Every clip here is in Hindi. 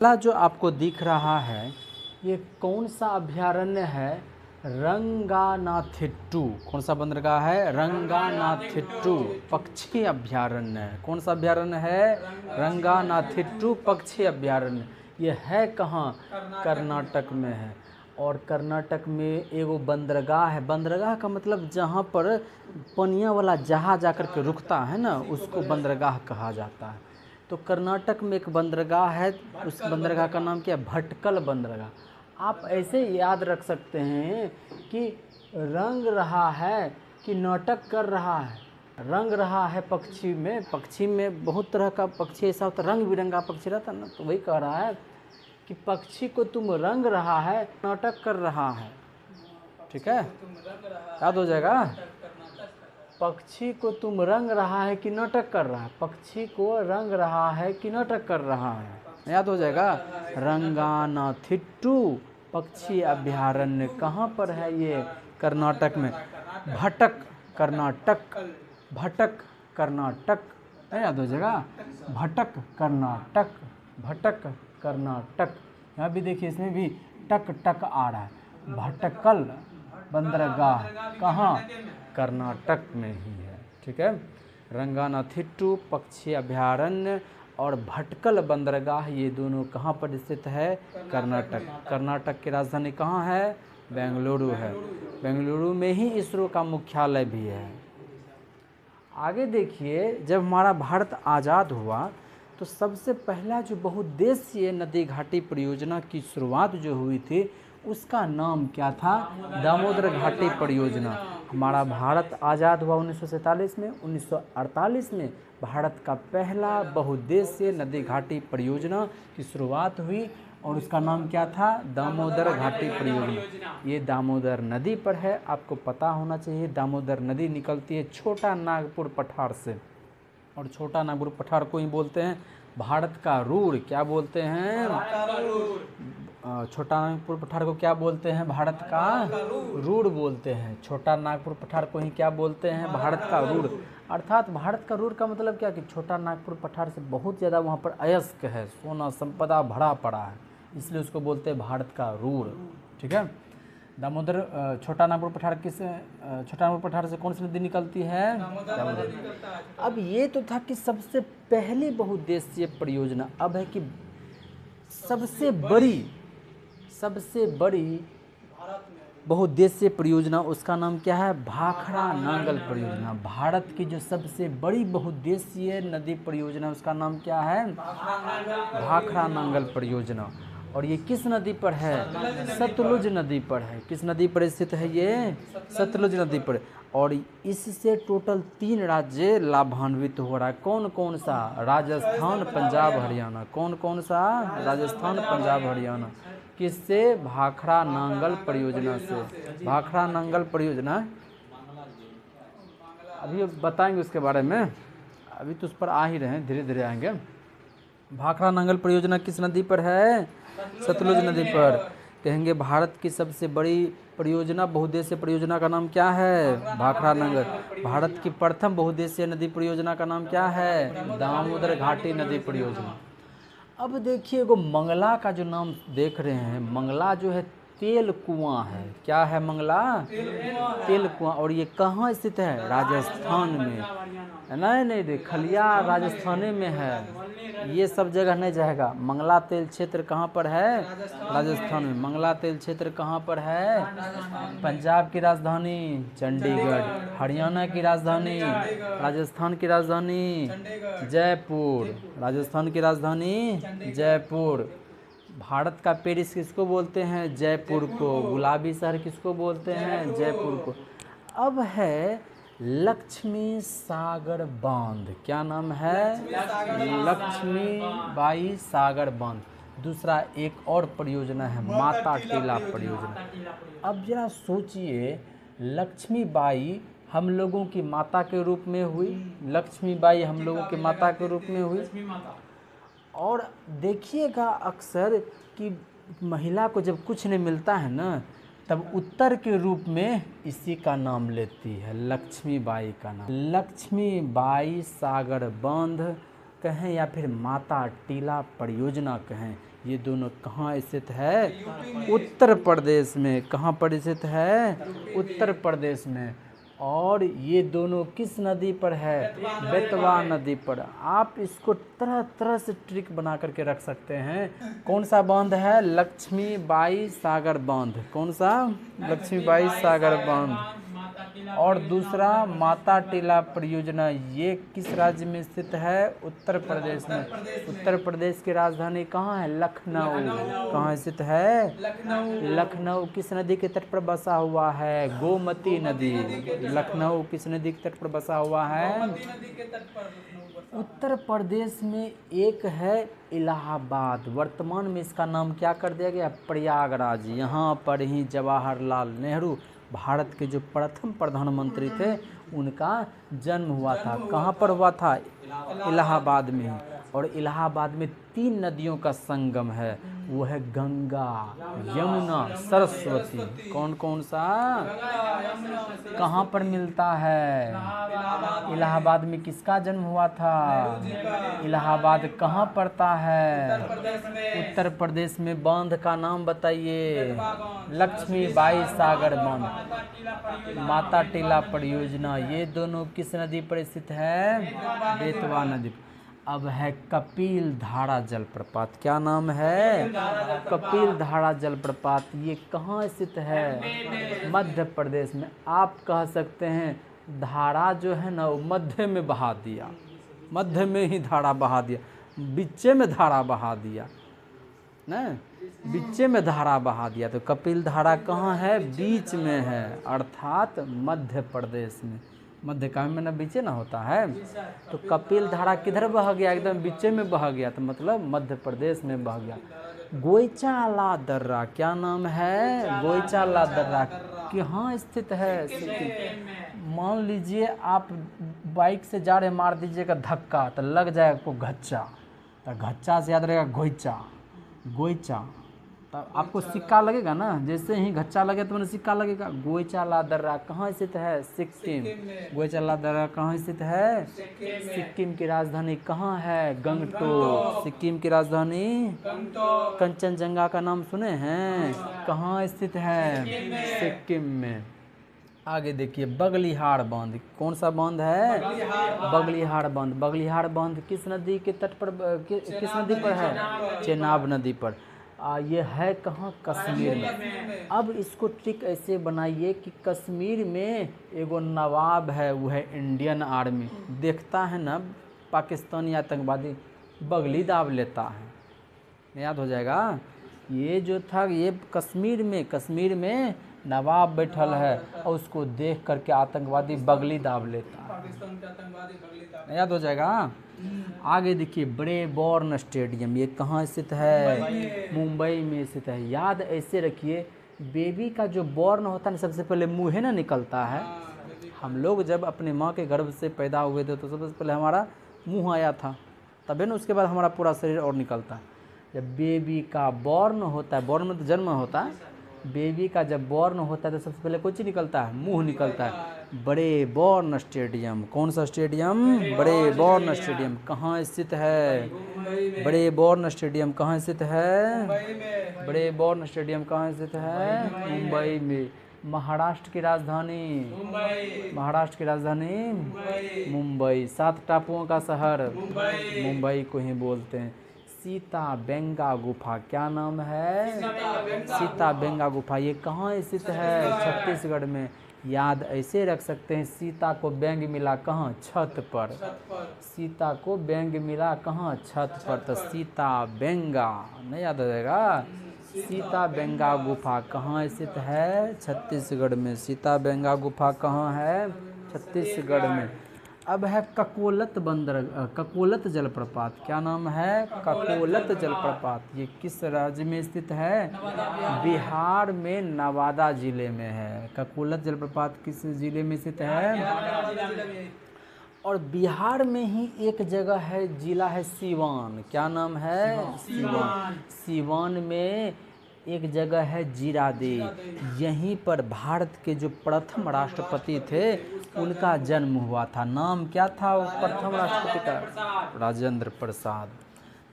पहला जो आपको दिख रहा है ये कौन सा अभयारण्य है? रंगानाथिट्टू। कौन सा बंदरगाह है? रंगानाथिट्टू पक्षी अभयारण्य। कौन सा अभयारण्य है? रंगानाथिट्टू पक्षी अभयारण्य। ये है कहाँ? कर्नाटक में है। और कर्नाटक में एगो बंदरगाह है। बंदरगाह का मतलब जहाँ पर पनिया वाला जहाज आकर के रुकता है ना, उसको बंदरगाह कहा जाता है। तो कर्नाटक में एक बंदरगाह है, उस बंदरगाह का नाम क्या है? भटकल बंदरगाह। आप ऐसे याद रख सकते हैं कि रंग रहा है कि नाटक कर रहा है। रंग रहा है पक्षी में बहुत तरह का पक्षी ऐसा होता है, रंग बिरंगा पक्षी रहता है ना, तो वही कह रहा है कि पक्षी को तुम रंग रहा है, नाटक कर रहा है। ठीक है, याद हो जाएगा। पक्षी को तुम रंग रहा है कि नाटक कर रहा है? पक्षी को रंग रहा है कि नाटक कर रहा है? याद हो जाएगा। रंगानाथिट्टू पक्षी अभयारण्य कहाँ पर है? ये कर्नाटक में। भटक कर्नाटक, भटक कर्नाटक, याद हो जाएगा। भटक कर्नाटक, भटक कर्नाटक। यहाँ भी देखिए, इसमें भी टक टक आ रहा है। भटकल बंदरगाह कहाँ? कर्नाटक में ही है। ठीक है, रंगानाथिट्टू पक्षी अभयारण्य और भटकल बंदरगाह, ये दोनों कहाँ पर स्थित है? कर्नाटक। कर्नाटक की राजधानी कहाँ है? बेंगलुरु है। बेंगलुरु में ही इसरो का मुख्यालय भी है। आगे देखिए, जब हमारा भारत आज़ाद हुआ तो सबसे पहला जो बहुउद्देशीय नदी घाटी परियोजना की शुरुआत जो हुई थी, उसका नाम क्या था? दामोदर घाटी परियोजना। हमारा भारत आज़ाद हुआ 1947 में। 1948 में भारत का पहला बहुउद्देशीय नदी घाटी परियोजना की शुरुआत हुई और उसका नाम क्या था? दामोदर घाटी परियोजना। ये दामोदर नदी पर है, आपको पता होना चाहिए। दामोदर नदी निकलती है छोटा नागपुर पठार से, और छोटा नागपुर पठार को ही बोलते हैं भारत का रूर। क्या बोलते हैं? छोटा नागपुर पठार को क्या बोलते हैं? भारत का रूर बोलते हैं। छोटा नागपुर पठार को ही क्या बोलते हैं? भारत का रूर। अर्थात भारत का रूर का मतलब क्या कि छोटा नागपुर पठार से बहुत ज़्यादा वहाँ पर अयस्क है, सोना संपदा भरा पड़ा है, इसलिए उसको बोलते हैं भारत का रूर। ठीक है। दामोदर छोटा नागपुर पठार छोटा नागपुर पठार से कौन सी नदी निकलती है? दामोदर। अब ये तो था कि सबसे पहली बहुउद्देशीय परियोजना। अब है कि सबसे बड़ी बहुउद्देशीय परियोजना, उसका नाम क्या है? भाखड़ा नांगल परियोजना। भारत की जो सबसे बड़ी बहुउद्देशीय नदी परियोजना, उसका नाम क्या है? भाखड़ा नांगल परियोजना। और ये किस नदी पर है? सतलुज नदी पर है। किस नदी पर स्थित है ये? सतलुज नदी पर। और इससे टोटल 3 राज्य लाभान्वित हो रहा है। कौन कौन सा? राजस्थान, पंजाब, हरियाणा। कौन कौन सा? राजस्थान, पंजाब, हरियाणा। किससे? भाखड़ा नांगल परियोजना से। भाखड़ा नांगल परियोजना अभी बताएंगे उसके बारे में, अभी तो उस पर आ ही रहे हैं, धीरे धीरे आएंगे। भाखड़ा नांगल परियोजना किस नदी पर है? सतलुज नदी पर। कहेंगे भारत की सबसे बड़ी परियोजना, बहुउद्देशीय परियोजना का नाम क्या है? भाखड़ा नांगल। भारत की प्रथम बहुउद्देशीय नदी परियोजना का नाम क्या है? दामोदर घाटी नदी परियोजना। अब देखिए, वो मंगला का जो नाम देख रहे हैं, मंगला जो है तेल कुआं है। क्या है मंगला? तेल कुआं। और ये कहाँ स्थित है? राजस्थान में। नहीं, खलिया राजस्थान में है, ये सब जगह नहीं जाएगा। मंगला तेल क्षेत्र कहाँ पर है? राजस्थान में। मंगला तेल क्षेत्र कहाँ पर है? पंजाब की राजधानी चंडीगढ़, हरियाणा की राजधानी, राजस्थान की राजधानी जयपुर, राजस्थान की राजधानी जयपुर। भारत का पेरिस किसको बोलते हैं? जयपुर को। गुलाबी शहर किसको बोलते हैं? जयपुर को। अब है लक्ष्मी सागर बांध। क्या नाम है? लक्ष्मीबाई सागर बांध। दूसरा एक और परियोजना है माता टीला परियोजना। अब जरा सोचिए, लक्ष्मीबाई हम लोगों की माता के रूप में हुई, लक्ष्मीबाई हम लोगों की माता के रूप में हुई। और देखिएगा अक्सर कि महिला को जब कुछ नहीं मिलता है ना, तब उत्तर के रूप में इसी का नाम लेती है, लक्ष्मीबाई का नाम। लक्ष्मीबाई सागर बांध कहें या फिर माता टीला परियोजना कहें, ये दोनों कहाँ स्थित है? उत्तर प्रदेश में। कहाँ पर स्थित है? उत्तर प्रदेश में। और ये दोनों किस नदी पर है? बेतवा नदी पर। आप इसको तरह तरह से ट्रिक बना करके रख सकते हैं। कौन सा बांध है? लक्ष्मीबाई सागर बांध। कौन सा? लक्ष्मीबाई सागर बांध। और दूसरा माता टीला परियोजना, ये किस राज्य में स्थित है? उत्तर प्रदेश में। उत्तर प्रदेश की राजधानी कहाँ है? लखनऊ। कहाँ स्थित है? लखनऊ किस नदी के तट पर बसा हुआ है? गोमती नदी। लखनऊ किस नदी के तट पर बसा हुआ है? उत्तर प्रदेश में एक है इलाहाबाद, वर्तमान में इसका नाम क्या कर दिया गया? प्रयागराज। यहाँ पर ही जवाहरलाल नेहरू, भारत के जो प्रथम प्रधानमंत्री थे, उनका जन्म हुआ था। कहाँ पर हुआ था? इलाहाबाद में। और इलाहाबाद में 3 नदियों का संगम है, वो है गंगा, यमुना, सरस्वती। कौन कौन सा? कहाँ पर मिलता है? इलाहाबाद में किसका जन्म हुआ था? इलाहाबाद कहाँ पड़ता है? उत्तर प्रदेश में। बांध का नाम बताइए। लक्ष्मीबाई सागर बांध। माता टीला परियोजना, ये दोनों किस नदी पर स्थित है? बेतवा नदी पर। अब है कपिल धारा जलप्रपात। क्या नाम है? कपिल धारा जलप्रपात। ये कहाँ स्थित है? मध्य प्रदेश में। आप कह सकते हैं धारा जो है ना, वो मध्य में बहा दिया, मध्य में ही धारा बहा दिया, बीचे में धारा बहा दिया ना, बीचे में धारा बहा दिया। तो कपिल धारा कहाँ है? बीच में है, अर्थात मध्य प्रदेश में। मध्य का में ना बीचे ना होता है, तो कपिल धारा किधर बह गया? एकदम बीचे में बह गया, तो मतलब मध्य प्रदेश में बह गया। गोइचाला दर्रा, क्या नाम है? गोइचाला दर्रा कहाँ स्थित है? मान लीजिए आप बाइक से जा रहे, मार दीजिएगा धक्का तो लग जाएगा आपको घच्चा, तो घच्चा से याद रहेगा गोइचा। गोइचा तब आपको सिक्का लगेगा ना, जैसे ही घच्चा लगे तो मैंने सिक्का लगेगा। गोइचाला दर्रा कहाँ स्थित है? सिक्किम। गोइचाला दर्रा कहाँ स्थित है? सिक्किम की राजधानी कहाँ है? गंगटोक। सिक्किम की राजधानी कंचनजंगा का नाम सुने हैं? कहाँ स्थित है? सिक्किम में। आगे देखिए बगलिहार बांध। कौन सा बांध है? बगलिहार बांध। बगलिहार बांध किस नदी के तट पर, किस नदी पर है? चेनाब नदी पर। ये है कहाँ? कश्मीर में। अब इसको ट्रिक ऐसे बनाइए कि कश्मीर में एगो नवाब है, वो है इंडियन आर्मी। देखता है ना पाकिस्तानी आतंकवादी, बगली दाब लेता है, याद हो जाएगा। ये जो था, ये कश्मीर में नवाब बैठल है और उसको देख करके आतंकवादी बगली दाब लेता है, याद हो जाएगा। आगे देखिए ब्रेबॉर्न स्टेडियम, ये कहाँ स्थित है? मुंबई में स्थित है। याद ऐसे रखिए, बेबी का जो बॉर्न होता है ना, सबसे पहले मुँह है ना निकलता है। हम लोग जब अपने माँ के गर्भ से पैदा हुए थे तो सबसे पहले हमारा मुँह आया था, तभी ना उसके बाद हमारा पूरा शरीर और निकलता है। जब बेबी का बॉर्न होता है, बॉर्न में तो जन्म होता है, बेबी का जब बॉर्न होता है तो सबसे पहले कुछ निकलता है? मुंह निकलता है। Brabourne stadium. कौन सा स्टेडियम? Brabourne stadium. कहाँ स्थित है? ब्रेबॉर्न स्टेडियम कहाँ स्थित है? ब्रेबॉर्न स्टेडियम कहाँ स्थित है? मुंबई में। महाराष्ट्र की राजधानी? महाराष्ट्र की राजधानी मुंबई। 7 टापुओं का शहर मुंबई को ही बोलते हैं। सीता बेंगा गुफा, क्या नाम है? सीता बेंगा गुफा। ये कहाँ स्थित है? छत्तीसगढ़ में। याद ऐसे रख सकते हैं, सीता को बैंग मिला कहाँ? छत पर। सीता को बैंग मिला कहाँ? छत पर। तो सीता बेंगा नहीं याद रहेगा। सीता बेंगा गुफा कहाँ स्थित है? छत्तीसगढ़ में। सीता बेंगा गुफा कहाँ है? छत्तीसगढ़ में। अब है ककोलत जलप्रपात। क्या नाम है? ककोलत जलप्रपात। ये किस राज्य में स्थित है? बिहार में नवादा जिले में है। ककोलत जलप्रपात किस जिले में स्थित है? और बिहार में ही एक जगह है, जिला है सीवान। क्या नाम है? सीवान। सीवान में एक जगह है जीरादेई। यहीं पर भारत के जो प्रथम राष्ट्रपति थे उनका जन्म हुआ था। नाम क्या था प्रथम राष्ट्रपति का? राजेंद्र प्रसाद।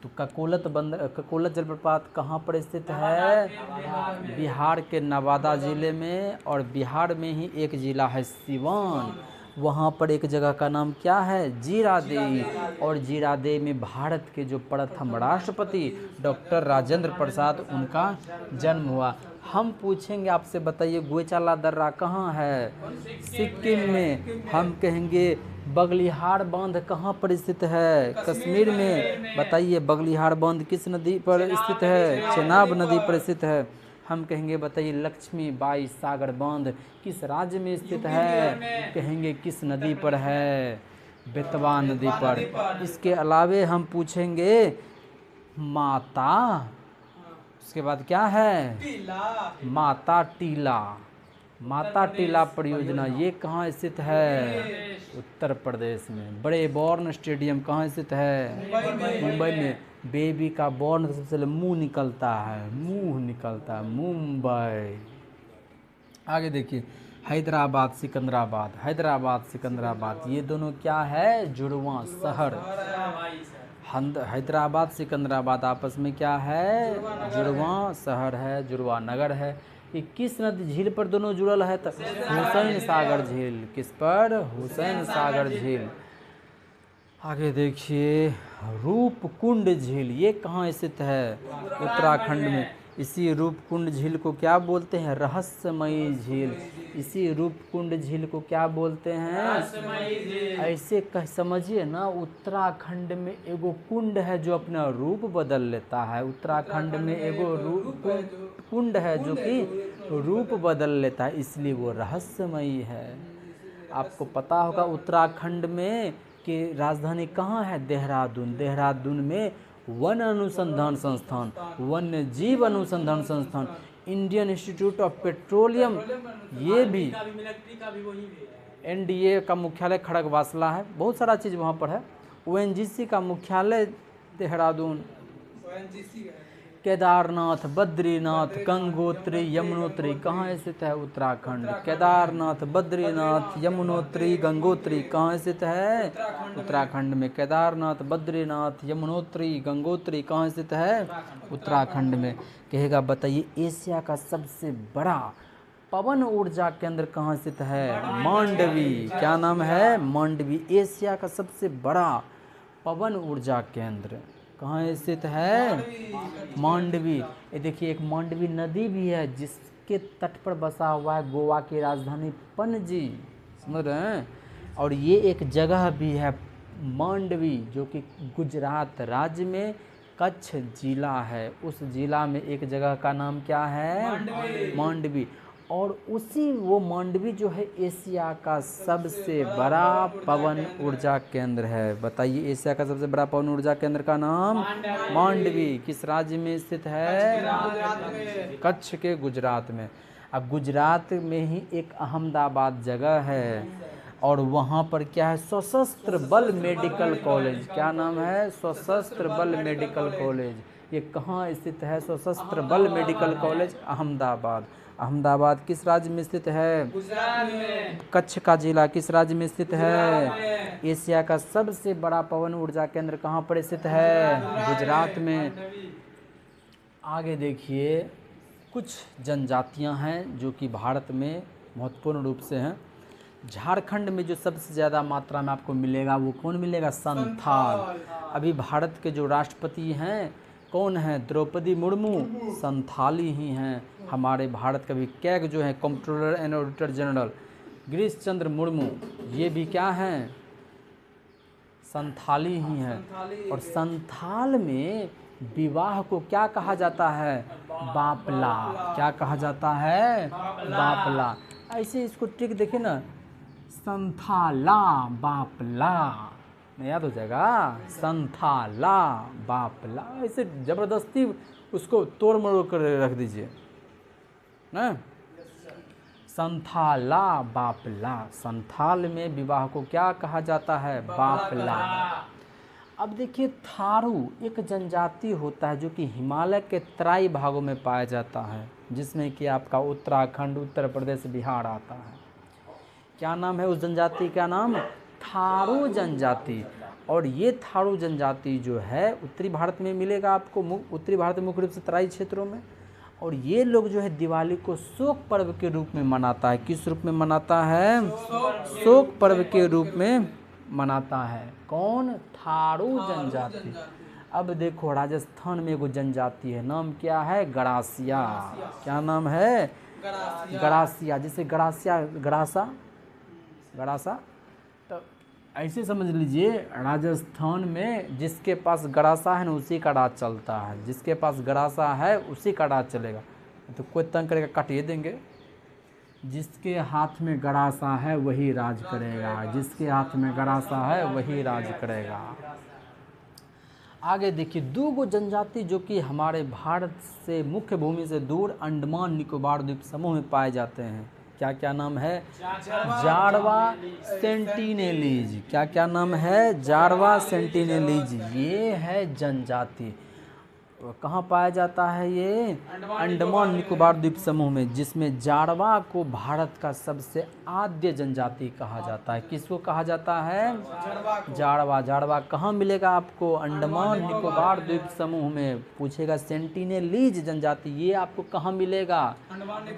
तो ककोलत जलप्रपात कहाँ पर स्थित है? बिहार के नवादा जिले में, और बिहार में ही एक जिला है सिवान, वहाँ पर एक जगह का नाम क्या है? जीरादेई। और जीरादेई में भारत के जो प्रथम राष्ट्रपति डॉक्टर राजेंद्र प्रसाद, उनका जन्म हुआ। हम पूछेंगे आपसे, बताइए गोएचाला दर्रा कहाँ है? सिक्किम में। हम कहेंगे बगलिहार बांध कहाँ पर स्थित है? कश्मीर में। बताइए बगलिहार बांध किस नदी पर स्थित है? चेनाब नदी पर स्थित है। हम कहेंगे बताइए लक्ष्मीबाई सागर बांध किस राज्य में स्थित है? कहेंगे किस नदी पर है? बेतवा नदी पर। इसके अलावे हम पूछेंगे माता, उसके बाद क्या है? माता टीला। माता टीला परियोजना ये कहाँ स्थित है? उत्तर प्रदेश में। बड़े बॉर्न स्टेडियम कहाँ स्थित है? मुंबई में। बेबी का बॉर्न सबसे पहले मुंह निकलता है, मुंह निकलता है, मुंबई। आगे देखिए हैदराबाद सिकंदराबाद, हैदराबाद सिकंदराबाद ये दोनों क्या है? जुड़वां शहर। हैदराबाद सिकंदराबाद आपस में क्या है? जुड़वां शहर है, जुड़वां नगर है। ये किस नदी झील पर दोनों जुड़ल है? तो हुसैन सागर झील। किस पर? हुसैन सागर झील। आगे देखिए रूपकुंड झील ये कहाँ स्थित है? उत्तराखंड में। इसी रूपकुंड झील को क्या बोलते हैं? रहस्यमयी झील। इसी रूपकुंड झील को क्या बोलते हैं? ऐसे समझिए ना, उत्तराखंड में एगो कुंड है जो अपना रूप बदल लेता है। उत्तराखंड में एगो कुंड है जो कि रूप बदल लेता है, इसलिए वो रहस्यमयी है। आपको पता होगा उत्तराखंड में कि राजधानी कहाँ है? देहरादून। देहरादून में वन अनुसंधान संस्थान, वन्य जीव अनुसंधान संस्थान, इंडियन इंस्टीट्यूट ऑफ पेट्रोलियम, ये भी एनडीए का मुख्यालय खड़गवासला है। बहुत सारा चीज़ वहाँ पर है। ओएनजीसी का मुख्यालय देहरादून। केदारनाथ, बद्रीनाथ, गंगोत्री, यमुनोत्री कहाँ स्थित है? उत्तराखंड। केदारनाथ, बद्रीनाथ, यमुनोत्री, गंगोत्री कहाँ स्थित है? उत्तराखंड में। केदारनाथ, बद्रीनाथ, यमुनोत्री, गंगोत्री कहाँ स्थित है? उत्तराखंड में। कहेगा बताइए एशिया का सबसे बड़ा पवन ऊर्जा केंद्र कहाँ स्थित है? मांडवी। क्या नाम है? मांडवी। एशिया का सबसे बड़ा पवन ऊर्जा केंद्र कहाँ स्थित है? मांडवी। ये देखिए एक मांडवी नदी भी है जिसके तट पर बसा हुआ है गोवा की राजधानी पणजी, समझ रहे हैं? और ये एक जगह भी है मांडवी जो कि गुजरात राज्य में कच्छ जिला है। उस जिला में एक जगह का नाम क्या है? मांडवी। और उसी वो मांडवी जो है एशिया का सबसे बड़ा पवन ऊर्जा केंद्र है। बताइए एशिया का सबसे बड़ा पवन ऊर्जा केंद्र का नाम? मांडवी। किस राज्य में स्थित है? कच्छ के गुजरात में। अब गुजरात में ही एक अहमदाबाद जगह है और वहाँ पर क्या है? सशस्त्र बल मेडिकल कॉलेज। क्या नाम है? सशस्त्र बल मेडिकल कॉलेज। ये कहाँ स्थित है? सशस्त्र बल मेडिकल कॉलेज अहमदाबाद। अहमदाबाद किस राज्य में स्थित है? गुजरात में। कच्छ का जिला किस राज्य में स्थित है? एशिया का सबसे बड़ा पवन ऊर्जा केंद्र कहाँ पर स्थित है? गुजरात में। आगे देखिए कुछ जनजातियां हैं जो कि भारत में महत्वपूर्ण रूप से हैं। झारखंड में जो सबसे ज़्यादा मात्रा में आपको मिलेगा वो कौन मिलेगा? संथाल। अभी भारत के जो राष्ट्रपति हैं कौन है? द्रौपदी मुर्मू। संथाली ही हैं। हमारे भारत का भी कैग जो है controller and auditor general Girish Chandra Murmu, ये भी क्या हैं? संथाली ही हैं। और संथाल में विवाह को क्या कहा जाता है? बापला। क्या कहा जाता है? बापला। ऐसे इसको ट्रिक देखिए ना, संथाला बापला, याद हो जाएगा। संथाला बापला, ऐसे जबरदस्ती उसको तोड़ मरोड़ कर रख दीजिए ना। संथाला बापला। संथाल में विवाह को क्या कहा जाता है? बापला। अब देखिए थारू एक जनजाति होता है जो कि हिमालय के तराई भागों में पाया जाता है, जिसमें कि आपका उत्तराखंड, उत्तर प्रदेश, बिहार आता है। क्या नाम है उस जनजाति का? नाम थारू जनजाति। और ये थारू जनजाति जो है उत्तरी भारत में मिलेगा आपको, उत्तरी भारत में मुख्य रूप से तराई क्षेत्रों में। और ये लोग जो है दिवाली को शोक पर्व के रूप में मनाता है। किस रूप में मनाता है? शोक पर्व के रूप में मनाता है। कौन? थारू जनजाति। अब देखो राजस्थान में एगो जनजाति है, नाम क्या है? गरासिया। क्या नाम है? गरासिया। जैसे गरासिया, गरासा। तो ऐसे समझ लीजिए राजस्थान में जिसके पास गरासा है ना उसी का राज चलता है, जिसके पास गरासा है उसी का राज चलेगा। तो कोई तंग करेगा काटिए देंगे। जिसके हाथ में गरासा है वही राज करेगा, जिसके हाथ में गरासा है वही राज करेगा। आगे देखिए, दो गो जनजाति जो कि हमारे भारत से मुख्य भूमि से दूर अंडमान निकोबार द्वीप समूह में पाए जाते हैं। क्या क्या नाम है? जारवा सेंटिनेलीज। क्या क्या नाम है? जारवा सेंटिनेलीज। ये है जनजाति। कहाँ पाया जाता है ये? अंडमान निकोबार द्वीप समूह में, जिसमें जारवा को भारत का सबसे आद्य जनजाति कहा जाता है। किसको कहा जाता है? जारवा। जारवा कहाँ मिलेगा आपको? अंडमान निकोबार द्वीप समूह में। पूछेगा सेंटिनेलीज जनजाति ये आपको कहाँ मिलेगा?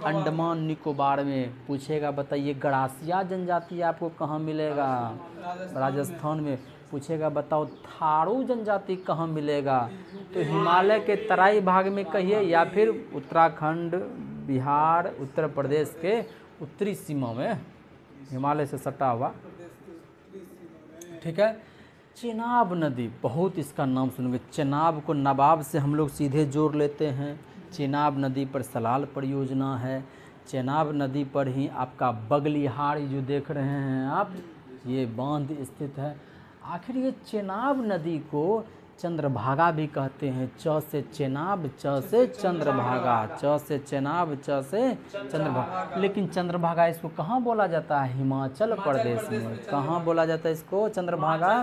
अंडमान निकोबार में। पूछेगा बताइए गरासिया जनजाति आपको कहाँ मिलेगा? राजस्थान में। पूछेगा बताओ थारू जनजाति कहाँ मिलेगा? तो हिमालय के तराई भाग में कहिए, या फिर उत्तराखंड, बिहार, उत्तर प्रदेश के उत्तरी सीमा में, हिमालय से सटा हुआ। ठीक है। चेनाब नदी, बहुत इसका नाम सुनोगे। चेनाब को नवाब से हम लोग सीधे जोड़ लेते हैं। चेनाब नदी पर सलाल परियोजना है। चेनाब नदी पर ही आपका बगलिहार जो देख रहे हैं आप, ये बांध स्थित है। आखिर ये चेनाब नदी को चंद्रभागा भी कहते हैं। च से चेनाब, च से चंद्रभागा, च से चेनाब, च से चंद्रभागा। लेकिन चंद्रभागा इसको कहाँ बोला जाता है? हिमाचल प्रदेश में। कहाँ बोला जाता है इसको? चंद्रभागा।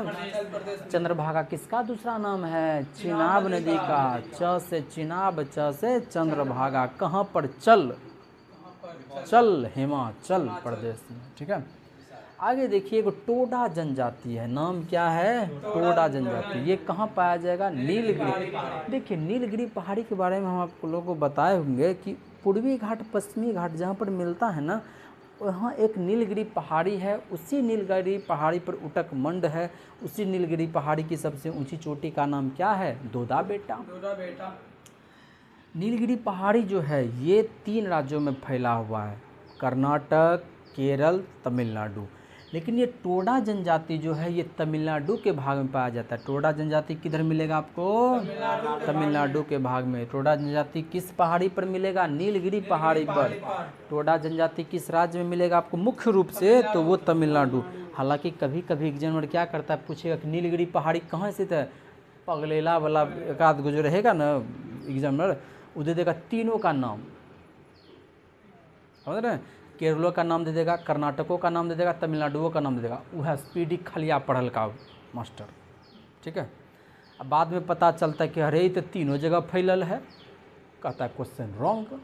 चंद्रभागा किसका दूसरा नाम है? चेनाब नदी का। च से चेनाब, च से चंद्रभागा। कहाँ पर? चल, हिमाचल प्रदेश में। ठीक है। आगे देखिए, एगो टोडा जनजाति है। नाम क्या है? टोडा जनजाति। ये कहाँ पाया जाएगा? नीलगिरी। देखिए नीलगिरी पहाड़ी के बारे में हम आप लोगों को बताए होंगे कि पूर्वी घाट पश्चिमी घाट जहाँ पर मिलता है ना, वहाँ एक नीलगिरी पहाड़ी है। उसी नीलगिरी पहाड़ी पर उटक मंड है। उसी नीलगिरी पहाड़ी की सबसे ऊंची चोटी का नाम क्या है? दोदा बेटा। नीलगिरी पहाड़ी जो है ये 3 राज्यों में फैला हुआ है, कर्नाटक, केरल, तमिलनाडु। लेकिन ये टोडा जनजाति जो है ये तमिलनाडु के भाग में पाया जाता है। टोडा जनजाति किधर मिलेगा आपको? तमिलनाडु के भाग में। टोडा जनजाति किस पहाड़ी पर मिलेगा? नीलगिरी पहाड़ी पर। टोडा जनजाति किस राज्य में मिलेगा आपको मुख्य रूप से? तो वो तमिलनाडु। हालांकि कभी कभी एग्जामिनर क्या करता है, पूछेगा कि नीलगिरी पहाड़ी कहाँ स्थित है। पगलेला वाला एक आध जो रहेगा ना एग्जामिनर, वो दे देगा तीनों का नाम, समझ रहे हैं? केरलों का नाम दे देगा, कर्नाटकों का नाम दे देगा, तमिलनाडुओं का नाम दे देगा। वह स्पीडी खलिया पढ़ल का मास्टर। ठीक है। अब बाद में पता चलता है कि अरे ये तो तीनों जगह फैलल है। कहता है क्वेश्चन रॉन्ग।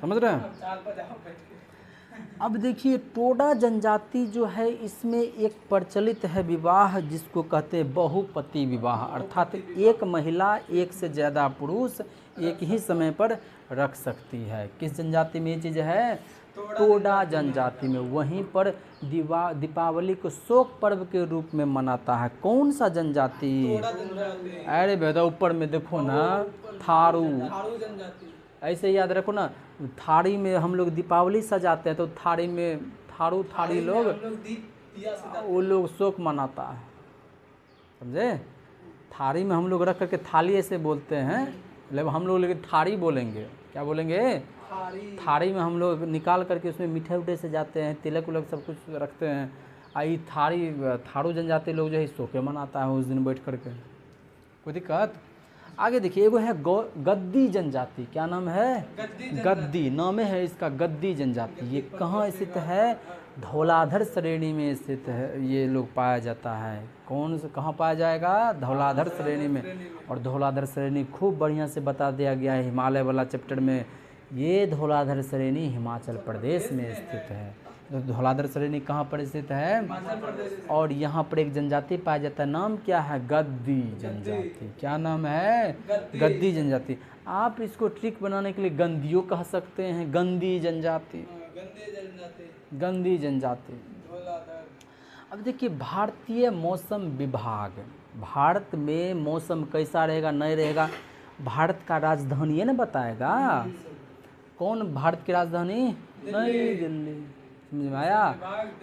समझ रहे हैं? अब देखिए टोडा जनजाति जो है इसमें एक प्रचलित है विवाह जिसको कहते हैं बहुपति विवाह, अर्थात एक महिला एक से ज़्यादा पुरुष एक ही समय पर रख सकती है। किस जनजाति में ये चीज़ है? टोडा जनजाति में। वहीं पर दीपावली को शोक पर्व के रूप में मनाता है। कौन सा जनजाति? अरे बेटा ऊपर में देखो ना, थारू। ऐसे याद रखो ना, थारी में हम लोग दीपावली सजाते हैं तो थारी में थारी लोग वो लोग शोक मनाता है, समझे? थारी में हम लोग रख करके थाली ऐसे बोलते हैं, मतलब हम लोग लेकिन थारी बोलेंगे। क्या बोलेंगे? थारी में हम लोग निकाल करके उसमें मीठे उठे से जाते हैं, तिलक उलक सब कुछ रखते हैं। आई थारू जनजाति लोग जो है शोके मनाता है उस दिन बैठ करके। कोई दिक्कत? आगे देखिए, एगो है गद्दी जनजाति। क्या नाम है? गद्दी नाम है इसका, गद्दी जनजाति। ये कहाँ स्थित है? धौलाधर श्रेणी में स्थित है। ये लोग पाया जाता है। कौन से कहाँ पाया जाएगा? धौलाधर श्रेणी में। और धौलाधर श्रेणी खूब बढ़िया से बता दिया गया है हिमालय वाला चैप्टर में। ये धौलाधर श्रेणी हिमाचल प्रदेश में स्थित है। तो धौलाधर श्रेणी कहाँ पर स्थित है? और यहाँ पर एक जनजाति पाया जाता है, नाम क्या है? गद्दी जनजाति। क्या नाम है? गद्दी जनजाति। आप इसको ट्रिक बनाने के लिए गंदियों कह सकते हैं, गंदी जनजाति, गंदी जनजाति। अब देखिए, भारतीय मौसम विभाग, भारत में मौसम कैसा रहेगा नहीं रहेगा, भारत का राजधानी है ना बताएगा। कौन भारत की राजधानी? नई दिल्ली। समझ में आया?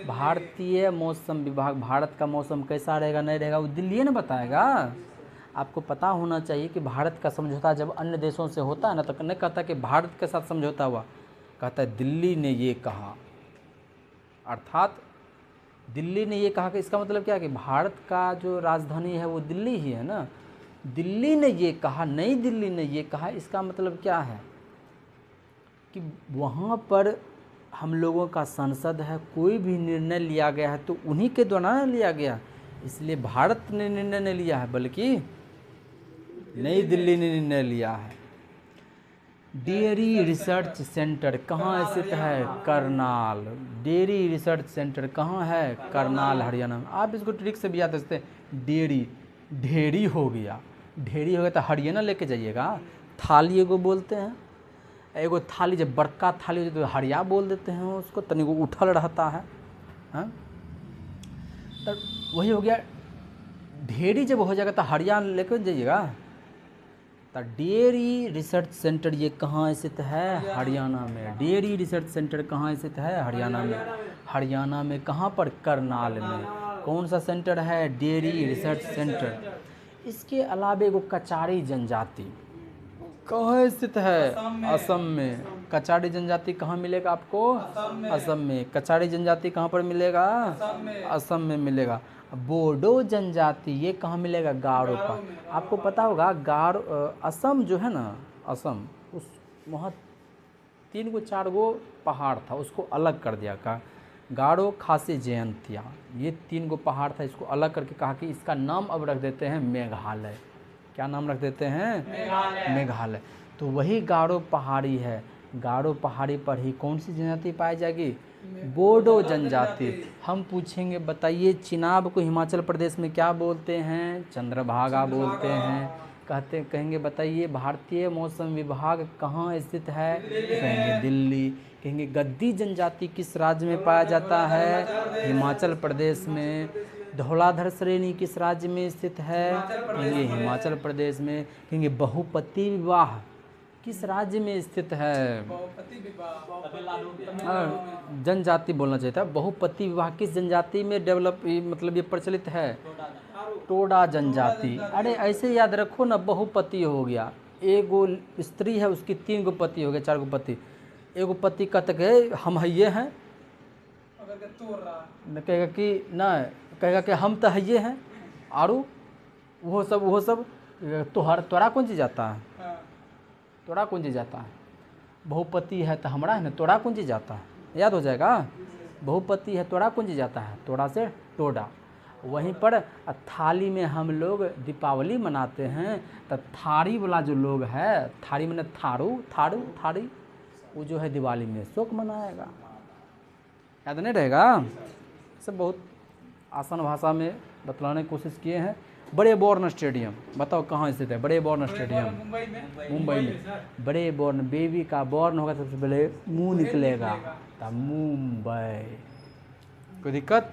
भारतीय मौसम विभाग भारत का मौसम कैसा रहेगा नहीं रहेगा वो दिल्ली है ना बताएगा। आपको पता होना चाहिए कि भारत का समझौता जब अन्य देशों से होता है ना, तो नहीं कहता कि भारत के साथ समझौता हुआ, कहता है दिल्ली ने ये कहा। अर्थात दिल्ली ने ये कहा कि इसका मतलब क्या है कि भारत का जो राजधानी है वो दिल्ली ही है ना। दिल्ली ने ये कहा, नई दिल्ली ने ये कहा, इसका मतलब क्या है कि वहाँ पर हम लोगों का संसद है, कोई भी निर्णय लिया गया है तो उन्हीं के द्वारा लिया गया, इसलिए भारत ने निर्णय नहीं लिया है बल्कि नई दिल्ली ने निर्णय लिया है। डेयरी रिसर्च सेंटर कहाँ स्थित है? करनाल। डेयरी रिसर्च सेंटर कहाँ है? करनाल, हरियाणा में। आप इसको ट्रिक से भी याद रखते हैं, डेयरी ढेरी हो गया, ढेरी हो गया तो हरियाणा लेके जाइएगा। थाली एगो बोलते हैं, एगो थाली जब बड़का थाली हो तो हरिया बोल देते हैं उसको, तनी को उठल रहता है। हाँ, तो वही हो गया। ढेरी जब हो जाएगा तो हरियाणा लेकर जाइएगा। तो डेयरी रिसर्च सेंटर ये कहाँ स्थित है? हरियाणा में। डेयरी रिसर्च सेंटर कहाँ स्थित है? हरियाणा में। हरियाणा में कहाँ पर? करनाल में। कौन सा सेंटर है? Dairy research centre. इसके अलावा एगो कचारी जनजाति कहाँ स्थित है? असम में। कचारी जनजाति कहाँ मिलेगा आपको? असम में। कचारी जनजाति कहाँ पर मिलेगा? असम में मिलेगा। बोडो जनजाति ये कहाँ मिलेगा? गारो पर। आपको पता होगा गारो, असम जो है ना, असम, उस वहाँ 3 गो 4 गो पहाड़ था, उसको अलग कर दिया। का गारो, खासी, जयंतिया, ये 3 गो पहाड़ था, इसको अलग करके कहा कि इसका नाम अब रख देते हैं मेघालय। क्या नाम रख देते हैं? मेघालय। तो वही गारो पहाड़ी है। गारो पहाड़ी पर ही कौन सी जनजाति पाई जाएगी? बोडो जनजाति। हम पूछेंगे बताइए चिनाब को हिमाचल प्रदेश में क्या बोलते हैं? चंद्रभागा बोलते हैं। कहेंगे बताइए भारतीय मौसम विभाग कहाँ स्थित है? कहेंगे दिल्ली। कहेंगे गद्दी जनजाति किस राज्य में पाया जाता है? हिमाचल प्रदेश में। धौलाधर श्रेणी किस राज्य में स्थित है? कहेंगे हिमाचल प्रदेश में। कहेंगे बहुपति विवाह किस राज्य में स्थित है? जनजाति बोलना चाहिए था। बहुपति विवाह किस जनजाति में डेवलप, मतलब ये प्रचलित है? टोडा जनजाति। अरे ऐसे याद रखो ना, बहुपति हो गया, एगो स्त्री है उसकी 3 गो पति हो गए, 4 गो पति। एगो पति कहते कि हम हइये हैं, कहेगा कि ना, कहेगा कि हम तो हइये हैं, आरू वो सब तोरा कौन चीज जाता है? तोड़ा कौन चीज जाता है? बहुपति है तो हमारा है ना, तोड़ा कौन चीज जाता है? याद हो जाएगा। बहुपति है, तोड़ा कौन चीज जाता है? तोड़ा से टोडा। वहीं पर थाली में हम लोग दीपावली मनाते हैं, तो थारी वाला जो लोग है, थारी में थारी, वो जो है दिवाली में शोक मनाएगा। याद नहीं रहेगा? सब बहुत आसान भाषा में बतलाने की कोशिश किए हैं। बड़े बॉर्न स्टेडियम बताओ कहाँ स्थित है? बड़े बॉर्न स्टेडियम मुंबई में। बड़े बॉर्न, बेबी का बॉर्न होगा सबसे पहले मुंह निकलेगा, तो मुंबई। कोई दिक्कत?